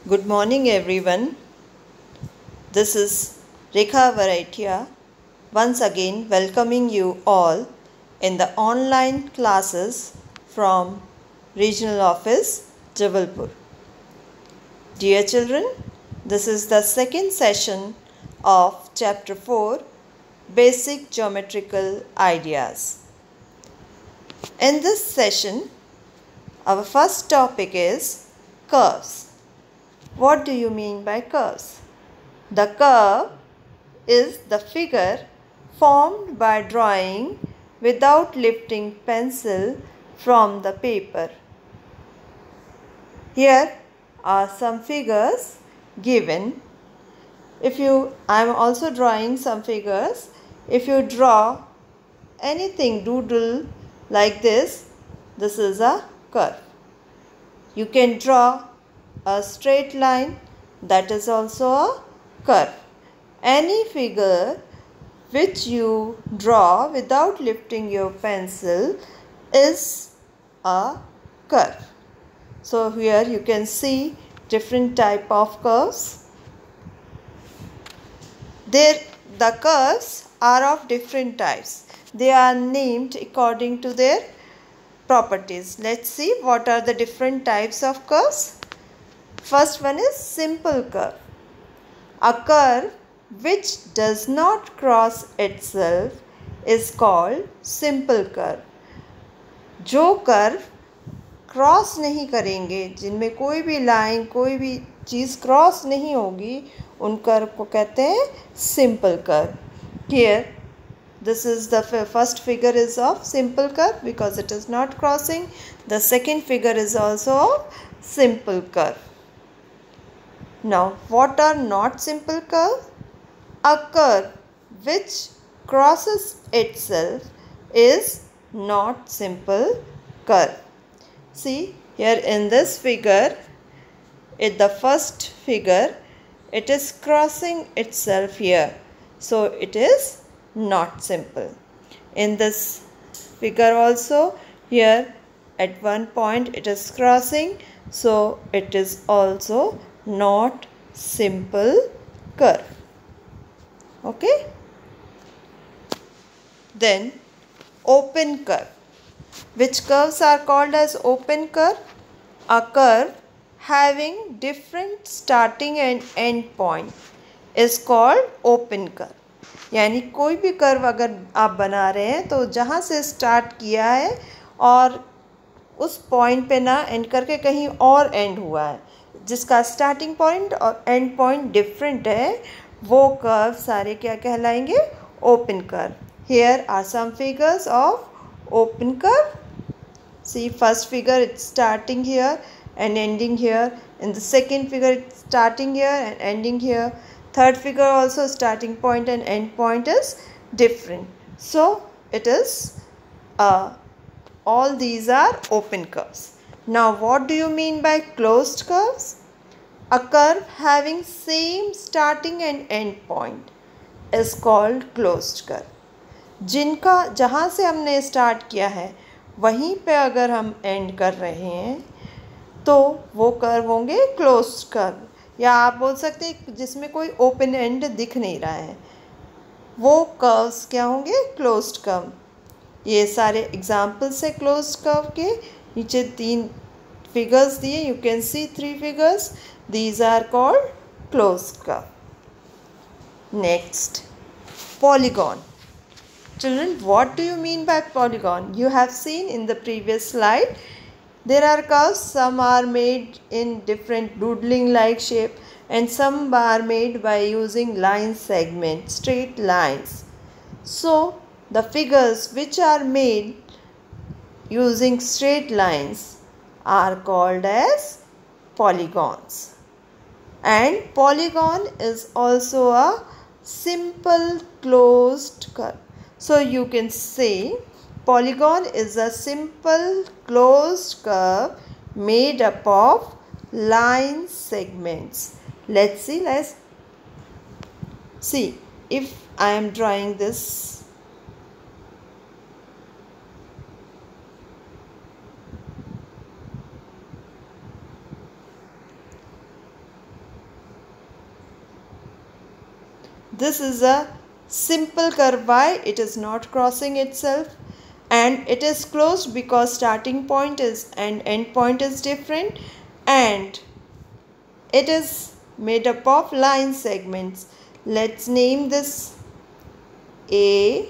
Good morning, everyone. This is Rekha Varaitia, once again welcoming you all in the online classes from Regional Office, Jabalpur. Dear children, this is the second session of Chapter 4, Basic Geometrical Ideas. In this session, our first topic is curves. What do you mean by curves? The curve is the figure formed by drawing without lifting pencil from the paper. Here are some figures given. I am also drawing some figures. If you draw anything doodle like this is a curve. You can draw a straight line, that is also a curve. Any figure which you draw without lifting your pencil is a curve. So here you can see different type of curves. The curves are of different types. They are named according to their properties. Let's see what are the different types of curves. First one is simple curve. A curve which does not cross itself is called simple curve. जो curve cross नहीं करेंगे, जिनमें कोई भी line कोई भी चीज़ cross नहीं होगी, उन कर्व को कहते हैं simple curve. Here this is the first figure is of simple curve because it is not crossing. The second figure is also of simple curve. Now, what are not simple curves? A curve which crosses itself is not simple curve. See, here in this figure, in the first figure, it is crossing itself here. So, it is not simple. In this figure also, here at one point it is crossing. So, it is also not simple curve. Okay. Then open curve. Which curves are called as open curve? A curve having different starting and end point is called open curve. यानी कोई भी curve अगर आप बना रहे हैं तो जहाँ से स्टार्ट किया है और उस पॉइंट पे ना एंड करके कहीं और एंड हुआ है, जिसका स्टार्टिंग पॉइंट और एंड पॉइंट डिफरेंट है, वो कर्व सारे क्या कहलाएंगे? Open curve. Here are some figures of open curve. See, first figure it's starting here and ending here. In the second figure it's starting here and ending here. Third figure also starting point and end point is different. So it is all these are open curves. Now what do you mean by closed curves? A curve having same starting and end point is called closed curve. जिनका जहाँ से हमने start किया है वहीं पे अगर हम एंड कर रहे हैं तो वो कर्व होंगे क्लोज्ड कर्व, या आप बोल सकते हैं जिसमें कोई ओपन एंड दिख नहीं रहा है, वो कर्व्स क्या होंगे? Closed curve. ये सारे एग्जाम्पल्स है क्लोज्ड कर्व के. नीचे 3 फिगर्स दिए, you can see 3 figures. These are called closed curve. Next, polygon. Children, what do you mean by polygon? You have seen in the previous slide, there are curves, some are made in different doodling like shape and some are made by using line segment, straight lines. So, the figures which are made using straight lines are called as polygons. And polygon is also a simple closed curve. So you can say polygon is a simple closed curve made up of line segments. Let's see if I am drawing this. this is a simple curve. Why? It is not crossing itself, and it is closed because starting point is and end point is different, and it is made up of line segments. Let's name this A,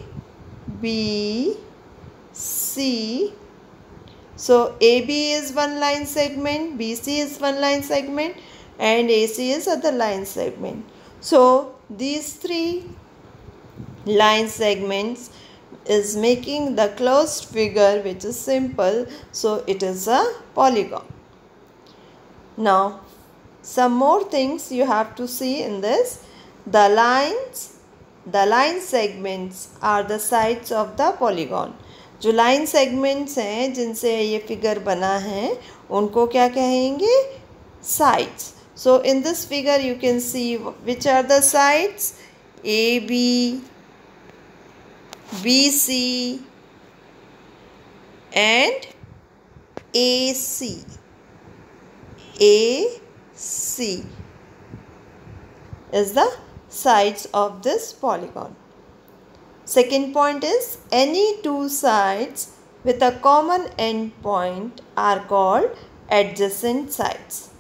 B, C. So AB is one line segment, BC is one line segment, and AC is other line segment. So these three line segments is making the closed figure, which is simple. So it is a polygon. Now some more things you have to see in this. The line segments are the sides of the polygon. जो line segments हैं जिनसे ये figure बना है उनको क्या कहेंगे? Sides. So in this figure you can see which are the sides. A B C and A C is the sides of this polygon. Second point is any two sides with a common end point are called adjacent sides.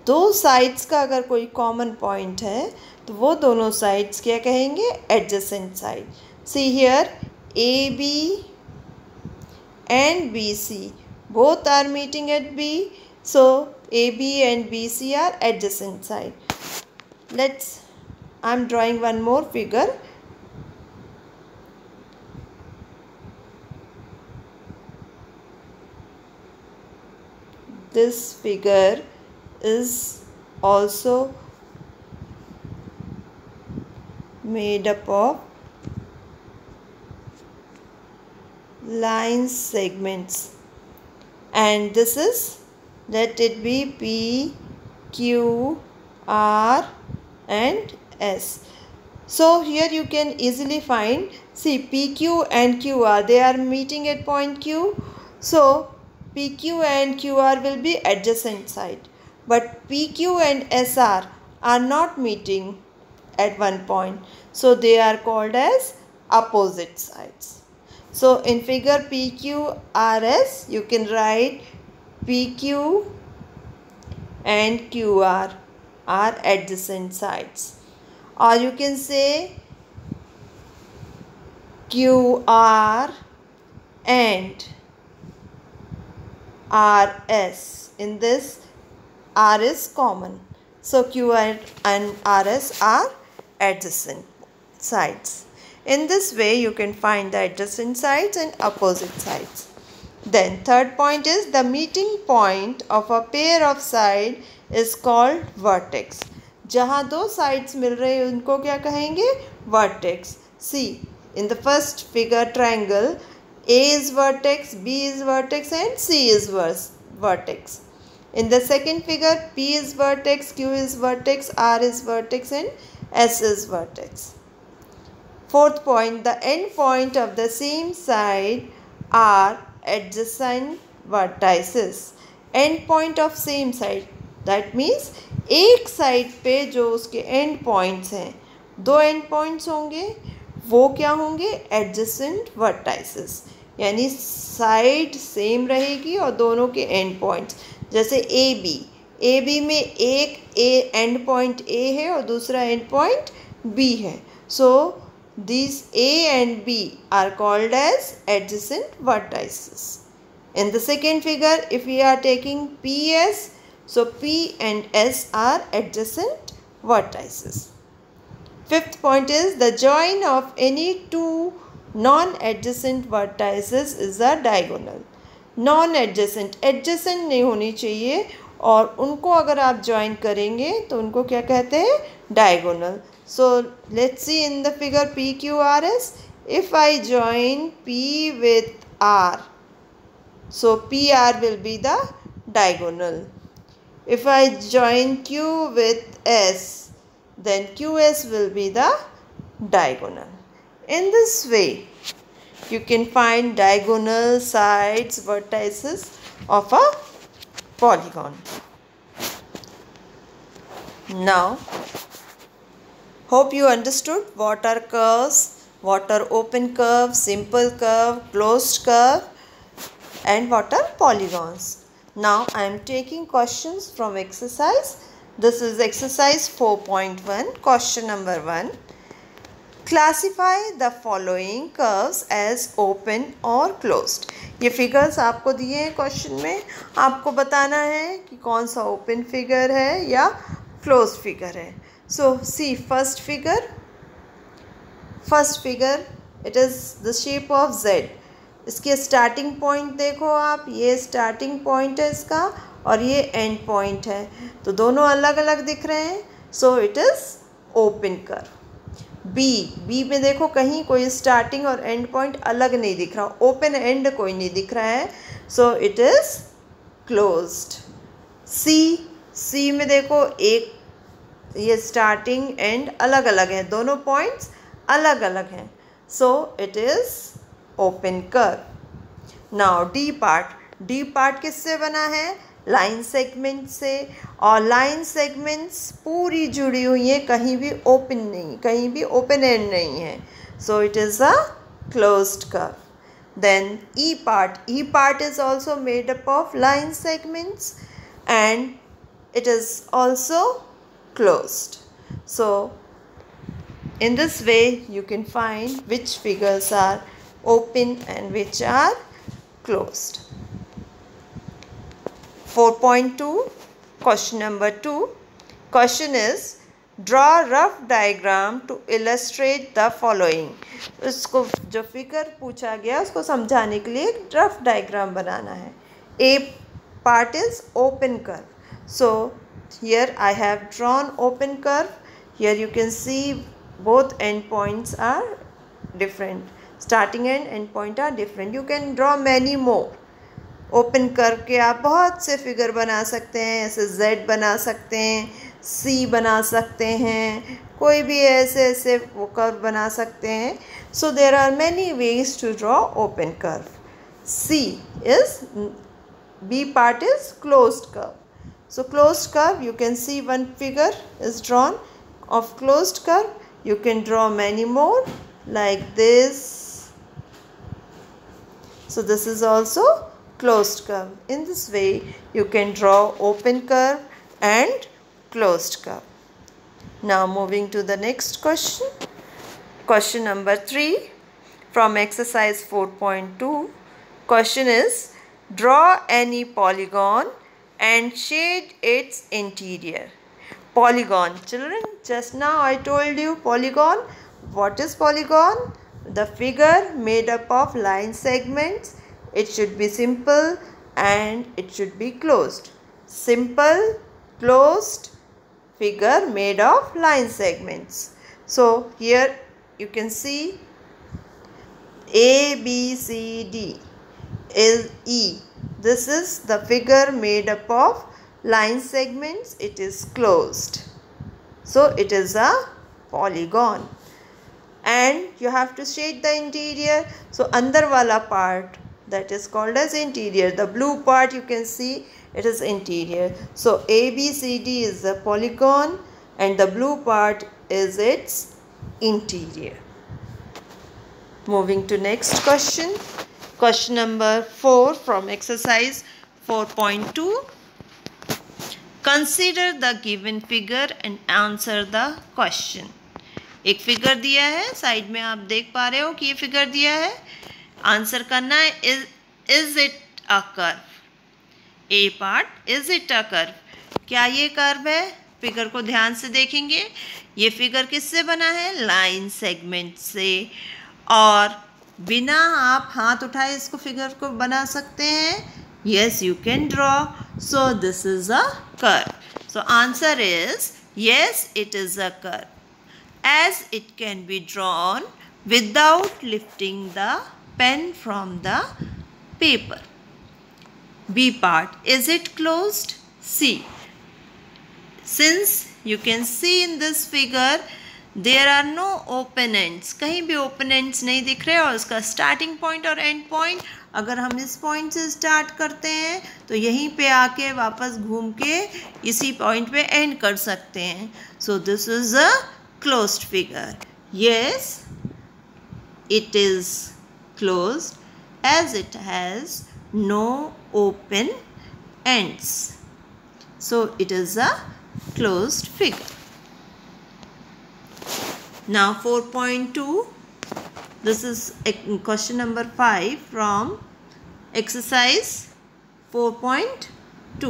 दो sides का अगर कोई common point है तो वो दोनों sides क्या कहेंगे? Adjacent side. See here, AB and BC both are meeting at B. So AB and BC are adjacent side. I'm drawing one more figure. This figure is also made up of line segments, and this is, let it be P, Q, R and S. So here you can easily find, see PQ and QR, they are meeting at point Q. So PQ and QR will be adjacent side, but PQ and SR are not meeting at one point, so they are called as opposite sides. So in figure PQRS you can write PQ and QR are adjacent sides, or you can say QR and RS. In this, R is common, so QR and RS are adjacent sides. In this way you can find the adjacent sides and opposite sides. Then third point is the meeting point of a pair of side is called vertex. जहाँ दो sides मिल रहे हैं उनको क्या कहेंगे? Vertex. See, in the first figure triangle, A is vertex, B is vertex and C is vertex. In the second figure, P is vertex, Q is vertex, R is vertex and S is vertex. Fourth point, the end point of the same side are adjacent vertices. End point of same side, that means एक side पे जो उसके and points हैं, दो and points होंगे, वो क्या होंगे? Adjacent vertices. यानी साइड सेम रहेगी और दोनों के एंड पॉइंट्स, जैसे ए बी में एक एंड पॉइंट ए है और दूसरा एंड पॉइंट बी है. सो these A and B are called as adjacent vertices. In the second figure, if we are taking PS, so P and S are adjacent vertices. Fifth point is the join of any two non-adjacent vertices is a diagonal. Non-adjacent, adjacent नहीं होनी चाहिए, और उनको अगर आप join करेंगे तो उनको क्या कहते हैं? Diagonal. So let's see in the figure PQRS. If I join P with R, so PR will be the diagonal. If I join Q with S, then QS will be the diagonal. In this way, you can find diagonal, sides, vertices of a polygon. Now, Hope you understood what are curves, what are open curve, simple curve, closed curve, and what are polygons. Now I am taking questions from exercise. This is exercise 4.1, question number 1. Classify the following curves as open or closed. ये figures आपको दिए हैं question में, आपको बताना है कि कौन सा ओपन फिगर है या क्लोज फिगर है. So see first figure it is the shape of Z. इसके स्टार्टिंग पॉइंट देखो आप, ये स्टार्टिंग पॉइंट है इसका और ये एंड पॉइंट है, तो दोनों अलग अलग दिख रहे हैं. So it is open curve. B में देखो कहीं कोई स्टार्टिंग और एंड पॉइंट अलग नहीं दिख रहा, ओपन एंड कोई नहीं दिख रहा है. So it is closed. C में देखो एक ये स्टार्टिंग एंड अलग अलग है, दोनों पॉइंट्स अलग अलग हैं. So it is open curve. Now D part किससे बना है? लाइन सेगमेंट से, और लाइन सेगमेंट्स पूरी जुड़ी हुई हैं, कहीं भी ओपन नहीं, कहीं भी ओपन एंड नहीं है. So it is a closed curve. Then E part is also made up of line segments and it is also closed. So in this way you can find which figures are open and which are closed. 4.2 question number 2. Question is draw rough diagram to illustrate the following. उसको जो figure पूछा गया उसको समझाने के लिए एक rough diagram बनाना है. A part is open curve. So here I have drawn open curve. Here you can see both end points are different. Starting and end point are different. You can draw many more. Open curve के आप बहुत से figure बना सकते हैं, ऐसे Z बना सकते हैं, C बना सकते हैं, कोई भी ऐसे वो कर्व बना सकते हैं. So there are many ways to draw open curve. B part is closed curve. So closed curve, you can see one figure is drawn of closed curve. You can draw many more like this. So this is also closed curve. In this way you can draw open curve and closed curve. Now moving to the next question. Question number 3 from exercise 4.2. Question is draw any polygon and shade its interior. Polygon, children, just now I told you polygon. What is polygon? The figure made up of line segments. It should be simple and it should be closed. Simple, closed figure made of line segments. So here you can see A, B, C, D is E. This is the figure made up of line segments. It is closed. So it is a polygon. And you have to shade the interior. So andar wala part, that is called as interior. The blue part you can see, it is interior. So A, B, C, D is the polygon and the blue part is its interior. Moving to next question. Question number 4 from exercise 4.2. Consider the given figure and answer the question. एक figure दिया है, side में आप देख पा रहे हो कि ये फिगर दिया है. आंसर करना है is it a curve. A part, is it a curve, क्या ये कर्व है? फिगर को ध्यान से देखेंगे. ये फिगर किससे बना है? लाइन सेगमेंट से. और बिना आप हाथ उठाए इसको फिगर को बना सकते हैं. Yes, you can draw. So this is a curve. So answer is yes, it is a curve, as it can be drawn without lifting the pen from the paper. B part, is it closed? C. Since you can see in this figure there are no open ends, कहीं भी open ends नहीं दिख रहे, और उसका starting point और end point अगर हम इस पॉइंट से स्टार्ट करते हैं तो यहीं पे आके वापस घूम के इसी पॉइंट पे एंड कर सकते हैं. So this is a closed figure? Yes, it is closed as it has no open ends. So it is a closed figure. Now 4.2. This is question number 5 from exercise 4.2.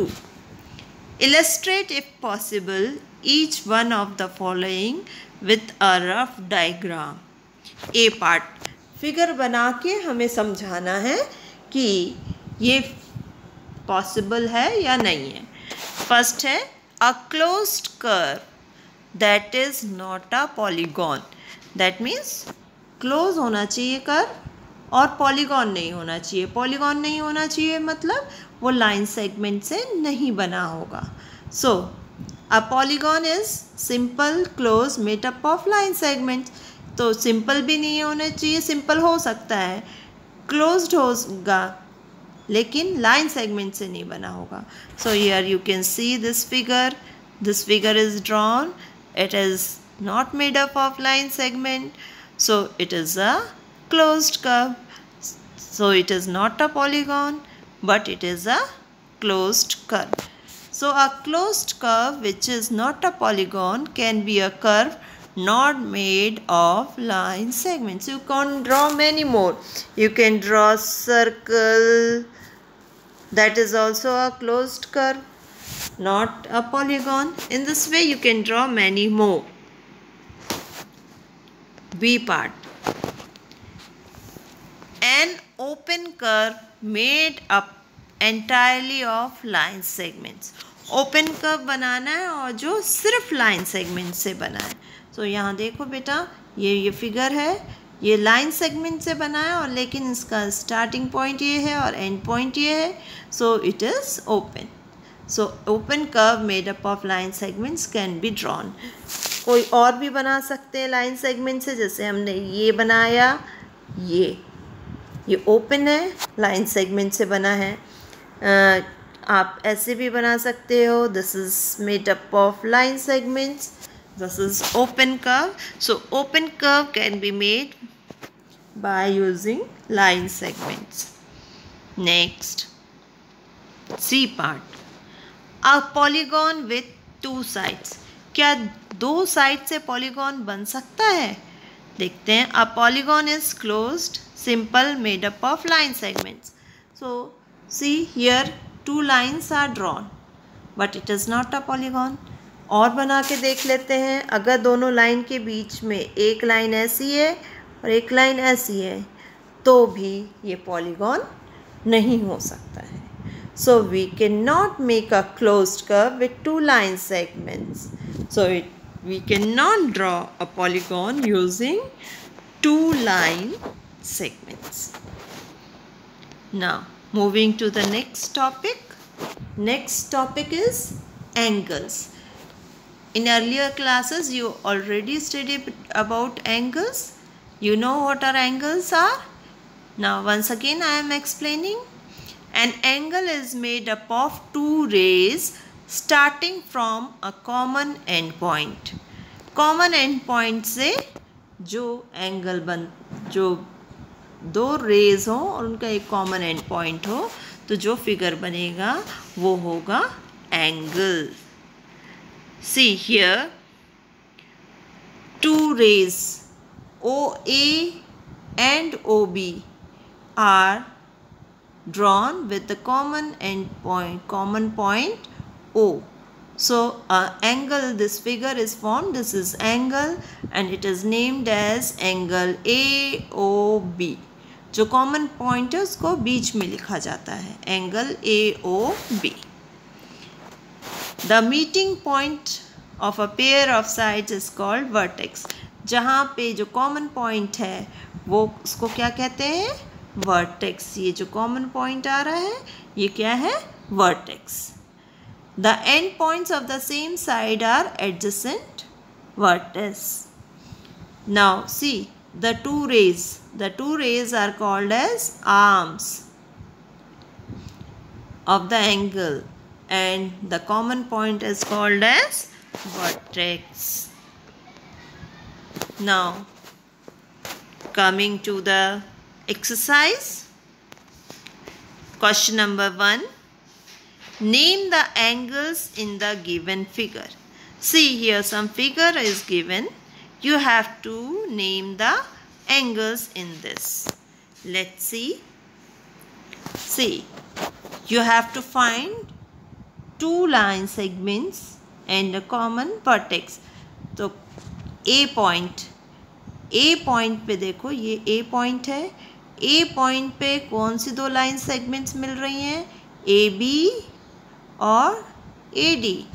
Illustrate if possible each one of the following with a rough diagram. A part. Figure बना के हमें समझाना है कि ये possible है या नहीं है. फर्स्ट है अ closed curve that is not a polygon. That means close होना चाहिए कर्व और पॉलीगॉन नहीं होना चाहिए. पॉलीगॉन नहीं होना चाहिए मतलब वो लाइन सेगमेंट से नहीं बना होगा. So a polygon is simple close made up of line segments. तो सिंपल भी नहीं होना चाहिए. सिंपल हो सकता है, क्लोज्ड होगा लेकिन लाइन सेगमेंट से नहीं बना होगा. So here you can see this figure. This figure is drawn. It is not made up of line segment. So it is a closed curve. So it is not a polygon, but it is a closed curve. So a closed curve which is not a polygon can be a curve not made of line segments. You can draw many more. You can draw circle. That is also a closed curve, not a polygon. In this way you can draw many more. B part. An open curve made up entirely of line segments. Open curve बनाना है और जो सिर्फ line segment से बना है. सो यहाँ देखो बेटा, ये फिगर है, ये लाइन सेगमेंट से बना है और लेकिन इसका स्टार्टिंग पॉइंट ये है और एंड पॉइंट ये है. So it is open. So open curve made up of line segments can be drawn. कोई और भी बना सकते हैं लाइन सेगमेंट से. जैसे हमने ये बनाया, ये ओपन है, लाइन सेगमेंट से बना है. आप ऐसे भी बना सकते हो. This is made up of line segments. This is open curve. So open curve can be made by using line segments. Next C part. A polygon with 2 sides. क्या 2 साइड से पॉलीगॉन बन सकता है? देखते हैं. A polygon is closed, simple, made up of line segments. So see here 2 lines are drawn but it is not a polygon. और बना के देख लेते हैं. अगर दोनों लाइन के बीच में एक लाइन ऐसी है और एक लाइन ऐसी है तो भी ये पॉलीगॉन नहीं हो सकता है. So we cannot make a closed curve with 2 line segments. So we cannot draw a polygon using 2 line segments. Now moving to the next topic. Next topic is angles. In earlier classes you already studied about angles. You know what our angles are. Now once again I am explaining. An angle is made up of 2 rays starting from a common end point. Common end point से जो angle जो 2 raise हो और उनका एक common and point हो तो जो फिगर बनेगा वो होगा angle. See here 2 rays OA and OB are drawn with the common point O. So angle, this figure is formed. This is angle and it is named as angle AOB. जो common point है उसको बीच में लिखा जाता है, angle AOB. The meeting point of a pair of sides is called vertex. जहाँ पे जो common point है वो उसको क्या कहते हैं? वर्टेक्स. ये जो कॉमन पॉइंट आ रहा है ये क्या है? Vertex. The end points of the same side are adjacent vertex. Now see the 2 rays. The 2 rays are called as arms of the angle and the common point is called as vertex. Now, coming to the exercise. Question number 1. Name the angles in the given figure. See, here some figure is given. You have to name the angles in this. Let's see. See, you have to find two line segments and a common vertex. तो A point पे देखो, ये A point है. A point पे कौन सी दो line segments मिल रही हैं? AB और AD.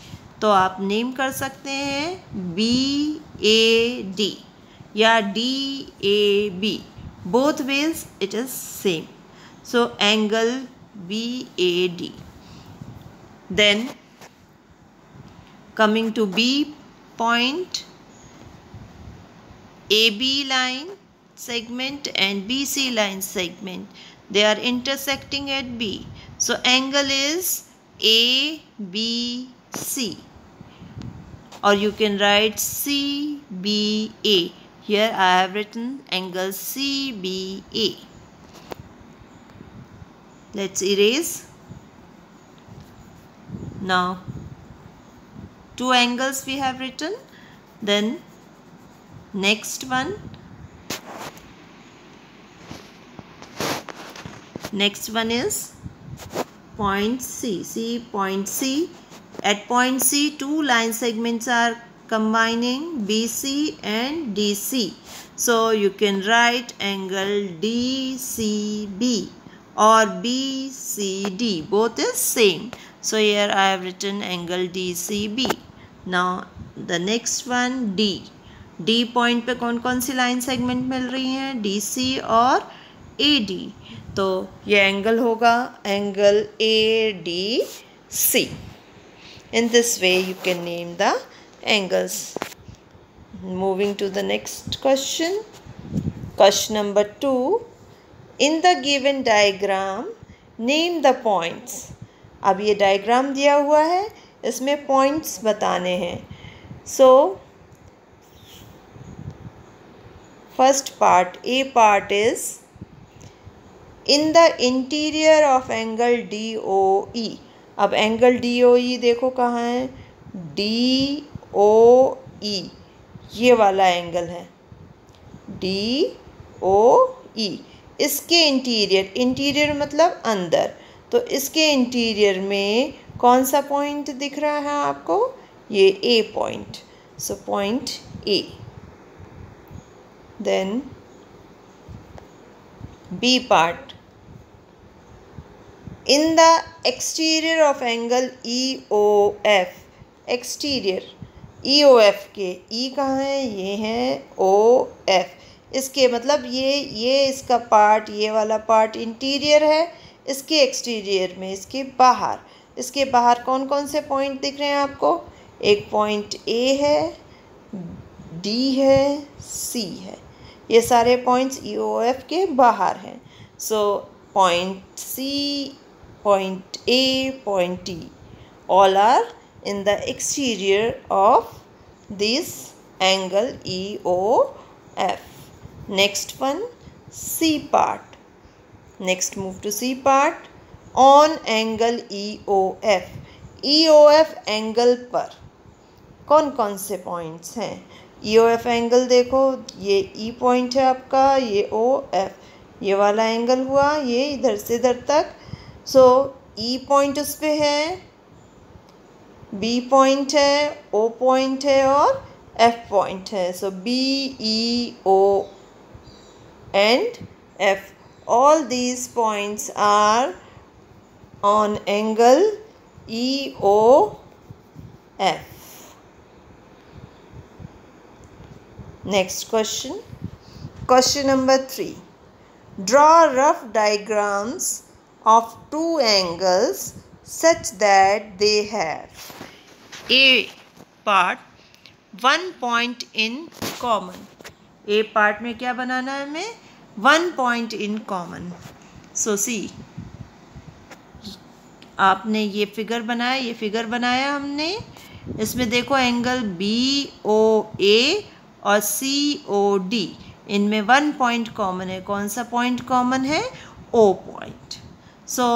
तो आप नेम कर सकते हैं BAD या DAB. Both ways it is same. So angle BAD. Then coming to B point, AB line segment and BC line segment, they are intersecting at B. So angle is ABC, or you can write CBA. Here I have written angle CBA. Let's erase. Now two angles we have written. Then next one is point C. See, point C. At point C, two line segments are combining BC and DC. So you can write angle DCB or BCD. Both is same. So here I have written angle DCB. Now the next one, D. D point पे कौन कौन सी line segment मिल रही हैं? DC और AD. तो ये angle होगा angle ADC. In this way you can name the angles. Moving to the next question. Question number 2. In the given diagram, name the points. अब ये डायग्राम दिया हुआ है, इसमें पॉइंट्स बताने हैं. So first part, A part is in the interior of angle DOE. अब angle DOE देखो कहाँ है? DOE, ये वाला एंगल है DOE. इसके इंटीरियर मतलब अंदर. तो इसके इंटीरियर में कौन सा पॉइंट दिख रहा है आपको? ये A point. So point A. Then B part. In the exterior of angle EOF. Exterior EOF के E कहाँ है? ये है OF. इसके मतलब ये इसका पार्ट, ये वाला पार्ट इंटीरियर है. इसके एक्सटीरियर में, इसके बाहर कौन कौन से पॉइंट दिख रहे हैं आपको? एक पॉइंट A है, D है, C है. ये सारे पॉइंट्स EOF के बाहर हैं. So point C, point A, point T, all are in the exterior of this angle EOF. Next one, C part. Next move to C part. On angle EOF. EOF angle पर कौन कौन से points हैं? EOF angle देखो, ये E point है आपका, ये OF, ये वाला एंगल हुआ, ये इधर से इधर तक. सो E पॉइंट उस पे है, B पॉइंट है, O पॉइंट है और F पॉइंट है. सो B, E, O and F. All these points are on angle EOF. Next question. Question number 3. Draw rough diagrams of two angles such that they have A part one point in common. A part में क्या बनाना है हमें? One point in common. So see, आपने ये figure बनाया हमने. इसमें देखो एंगल BOA और COD, इनमें 1 पॉइंट कॉमन है. कौन सा पॉइंट कॉमन है? O point. So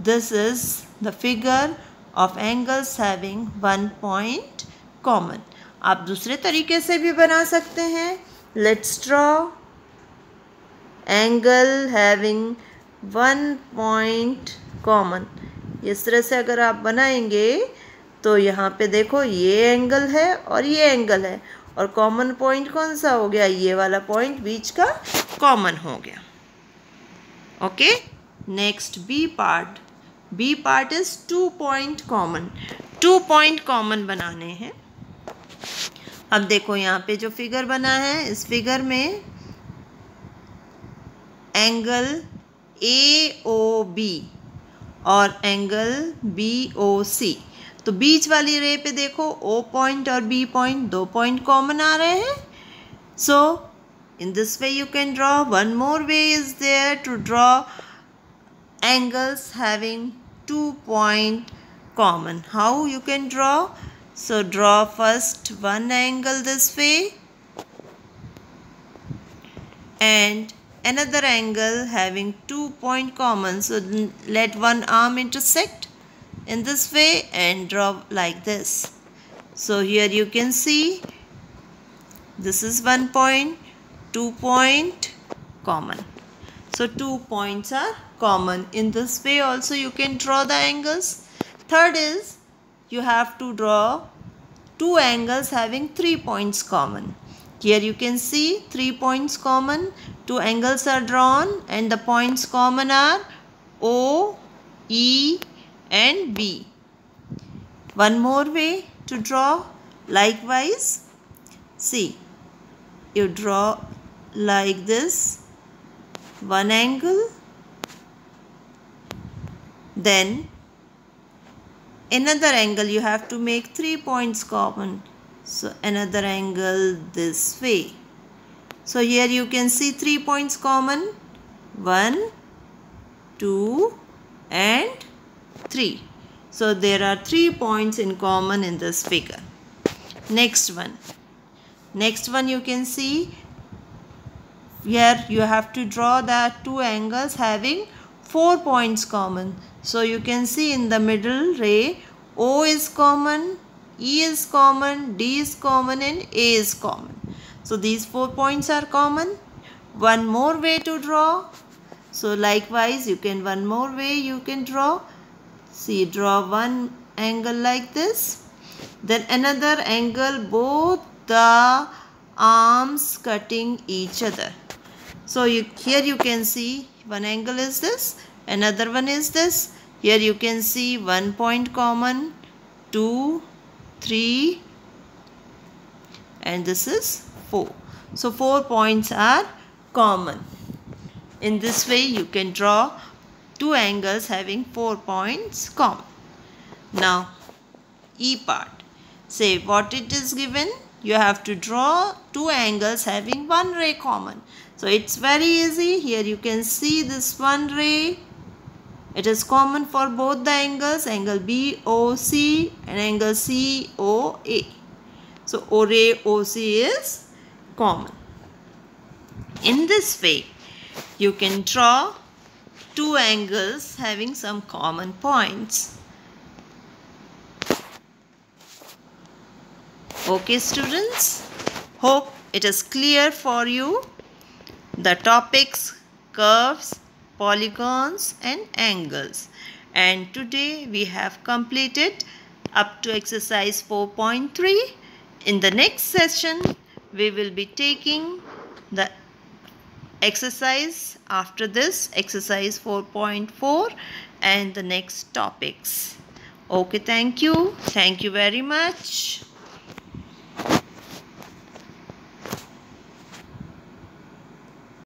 this is the figure of angles having 1 point common. आप दूसरे तरीके से भी बना सकते हैं. Let's draw angle having 1 point common. इस तरह से अगर आप बनाएंगे तो यहाँ पे देखो ये एंगल है और ये एंगल है, और कॉमन पॉइंट कौन सा हो गया? ये वाला पॉइंट बीच का कॉमन हो गया. Okay, next B part. B part is 2 point common. 2 point common बनाने हैं. अब देखो यहाँ पे जो फिगर बना है, इस फिगर में एंगल AOB और एंगल BOC. तो बीच वाली रे पे देखो O पॉइंट और B पॉइंट, 2 पॉइंट कॉमन आ रहे हैं. So in this way you can draw. One more way is there to draw angles having 2 point common. How you can draw? So draw first one angle this way and another angle having 2 point common. So let one arm intersect in this way and draw like this. So here you can see this is 1 point, 2 point common. So 2 points are common. In this way also you can draw the angles. Third is you have to draw 2 angles having 3 points common. Here you can see 3 points common. 2 angles are drawn and the points common are O, E and B. One more way to draw likewise. See, you draw like this one angle, then another angle you have to make 3 points common. So another angle this way. So here you can see 3 points common, 1, 2 and 3. So there are 3 points in common in this figure. Next one you can see here you have to draw the 2 angles having 4 points common. So you can see in the middle ray O is common, E is common, D is common and A is common. So these 4 points are common. One more way to draw. So likewise you can one more way you can draw. See, draw one angle like this, then another angle, both the arms cutting each other. So here you can see one angle is this, another one is this. Here you can see 1 point common, 2, 3 and this is 4. So 4 points are common. In this way you can draw 2 angles having 4 points common. Now E part. Say what it is given. You have to draw 2 angles having 1 ray common. So it's very easy. Here you can see this 1 ray. It is common for both the angles, angle BOC and angle COA. So O ray OC is common. In this way you can draw 2 angles having some common points. Okay students, hope it is clear for you. The topics curves, polygons and angles. And today we have completed up to exercise 4.3. In the next session we will be taking the exercise after this, exercise 4.4 and the next topics. Okay, thank you very much.